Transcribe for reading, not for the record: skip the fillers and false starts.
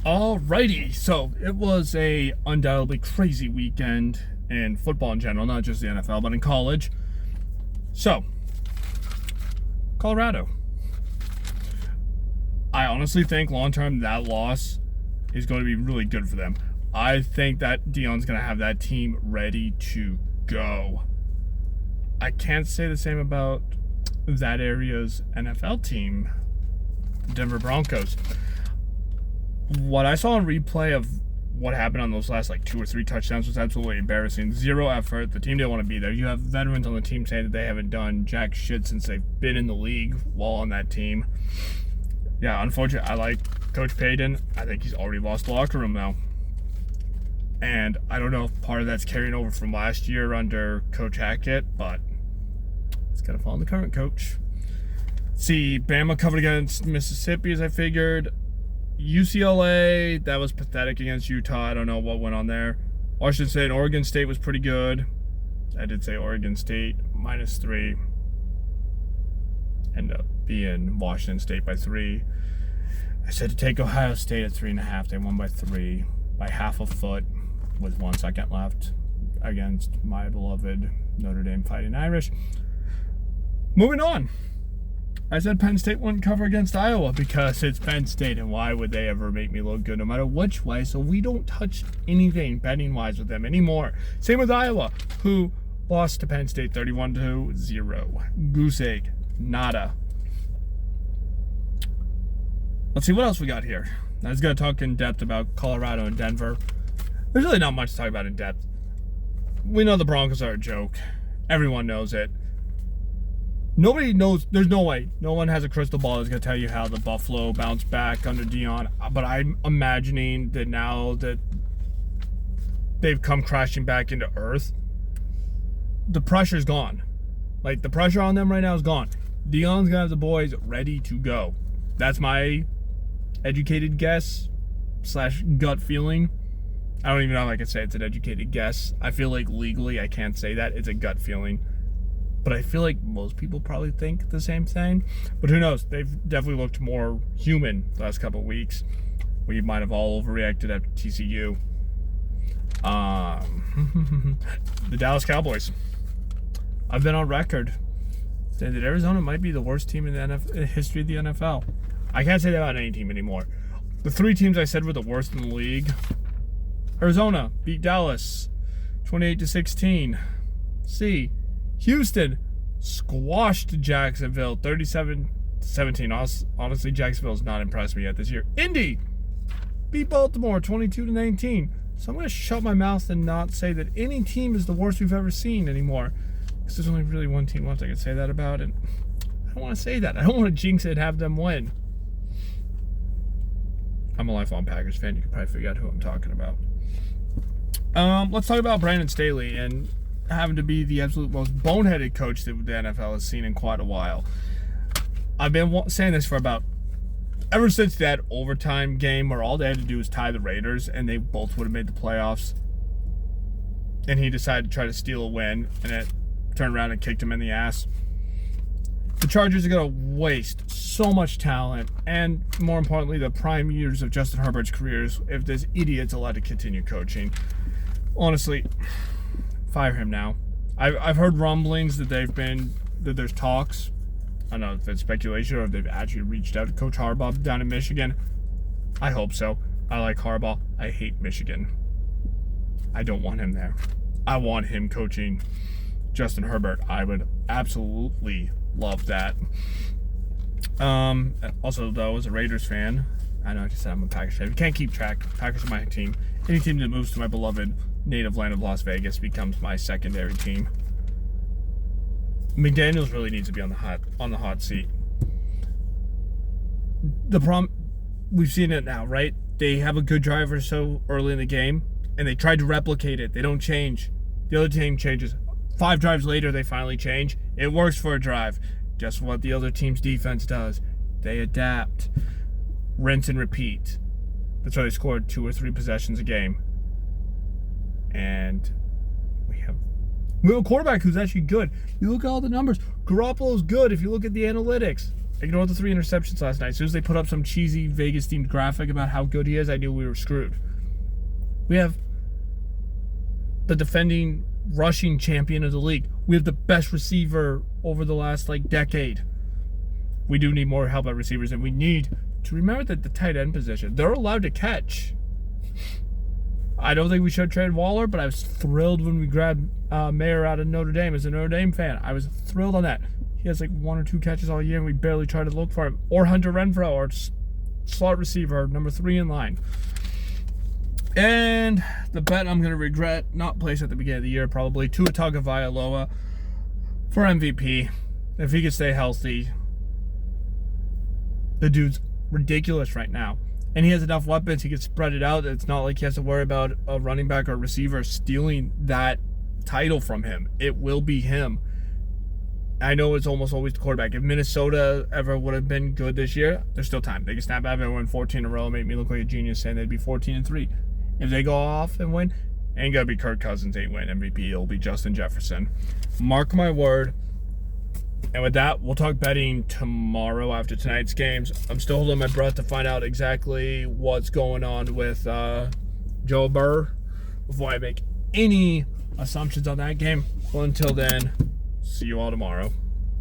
Alrighty, so it was a undoubtedly crazy weekend in football in general, not just the NFL, but in college. So, Colorado. I honestly think long-term that loss is going to be really good for them. I think that Deion's going to have that team ready to go. I can't say the same about that area's NFL team, the Denver Broncos. What I saw in replay of what happened on those last 2 or 3 touchdowns was absolutely embarrassing. Zero effort. The team didn't want to be there. You have veterans on the team saying that they haven't done jack shit since they've been in the league while on that team. Yeah, unfortunately, I like Coach Payton. I think he's already lost the locker room now. And I don't know if part of that's carrying over from last year under Coach Hackett, but it's got to fall on the current coach. See, Bama covered against Mississippi, as I figured. UCLA, that was pathetic against Utah. I don't know what went on there. Washington State and Oregon State was pretty good. I did say Oregon State -3. Ended up being Washington State by 3. I said to take Ohio State at 3.5. They won by 3, by half a foot with 1 second left against my beloved Notre Dame Fighting Irish. Moving on. I said Penn State wouldn't cover against Iowa because it's Penn State, and why would they ever make me look good no matter which way? So we don't touch anything betting-wise with them anymore. Same with Iowa, who lost to Penn State 31-0. Goose egg. Nada. Let's see what else we got here. I was going to talk in depth about Colorado and Denver. There's really not much to talk about in depth. We know the Broncos are a joke. Everyone knows it. Nobody knows. There's no way. No one has a crystal ball that's going to tell you how the Buffalo bounced back under Deion. But I'm imagining that now that they've come crashing back into earth, the pressure's gone. The pressure on them right now is gone. Deion's going to have the boys ready to go. That's my educated guess / gut feeling. I don't even know if I can say it's an educated guess. I feel like legally I can't say that. It's a gut feeling. But I feel like most people probably think the same thing. But who knows? They've definitely looked more human the last couple of weeks. We might have all overreacted after TCU. The Dallas Cowboys. I've been on record saying that Arizona might be the worst team in the history of the NFL. I can't say that about any team anymore. The 3 teams I said were the worst in the league. Arizona beat Dallas 28-16. C. Houston squashed Jacksonville 37-17. Honestly, Jacksonville's not impressed me yet this year. Indy beat Baltimore 22-19. So I'm going to shut my mouth and not say that any team is the worst we've ever seen anymore. Because there's only really one team left I can say that about. And I don't want to say that. I don't want to jinx it and have them win. I'm a lifelong Packers fan. You can probably figure out who I'm talking about. Let's talk about Brandon Staley and having to be the absolute most boneheaded coach that the NFL has seen in quite a while. I've been saying this for ever since that overtime game where all they had to do was tie the Raiders and they both would have made the playoffs. And he decided to try to steal a win, and it turned around and kicked him in the ass. The Chargers are going to waste so much talent and, more importantly, the prime years of Justin Herbert's careers if this idiot's allowed to continue coaching. Honestly, fire him now. I've heard rumblings that there's talks. I don't know if it's speculation or if they've actually reached out to Coach Harbaugh down in Michigan. I hope so. I like Harbaugh. I hate Michigan. I don't want him there. I want him coaching Justin Herbert. I would absolutely love that. Also, though, as a Raiders fan, I know I just said I'm a Packers fan. If you can't keep track, Packers are my team. Any team that moves to my beloved native land of Las Vegas becomes my secondary team. McDaniels really needs to be on the hot seat. The problem, we've seen it now, right? They have a good driver so early in the game, and they tried to replicate it. They don't change. The other team changes. 5 drives later, they finally change. It works for a drive. Guess what the other team's defense does? They adapt. Rinse and repeat. That's why they scored 2 or 3 possessions a game. And we have a quarterback who's actually good. You look at all the numbers. Garoppolo's good if you look at the analytics. Ignore the 3 interceptions last night. As soon as they put up some cheesy Vegas-themed graphic about how good he is, I knew we were screwed. We have the defending rushing champion of the league. We have the best receiver over the last, decade. We do need more help at receivers, and we need to remember that the tight end position, they're allowed to catch. I don't think we should trade Waller, but I was thrilled when we grabbed Mayer out of Notre Dame. As a Notre Dame fan, I was thrilled on that. He has 1 or 2 catches all year, and we barely try to look for him. Or Hunter Renfrow, our slot receiver, number 3 in line. And the bet I'm going to regret not placing at the beginning of the year, probably Tua Tagovailoa for MVP. If he could stay healthy. The dude's ridiculous right now. And he has enough weapons, he can spread it out. It's not like he has to worry about a running back or receiver stealing that title from him. It will be him. I know it's almost always the quarterback. If Minnesota ever would have been good this year, there's still time. They can snap out and win 14 in a row, make me look like a genius saying they'd be 14-3. If they go off and win, ain't gonna be Kirk Cousins ain't win MVP. It'll be Justin Jefferson. Mark my word. And with that, we'll talk betting tomorrow after tonight's games. I'm still holding my breath to find out exactly what's going on with Joe Burrow before I make any assumptions on that game. Well, until then, see you all tomorrow.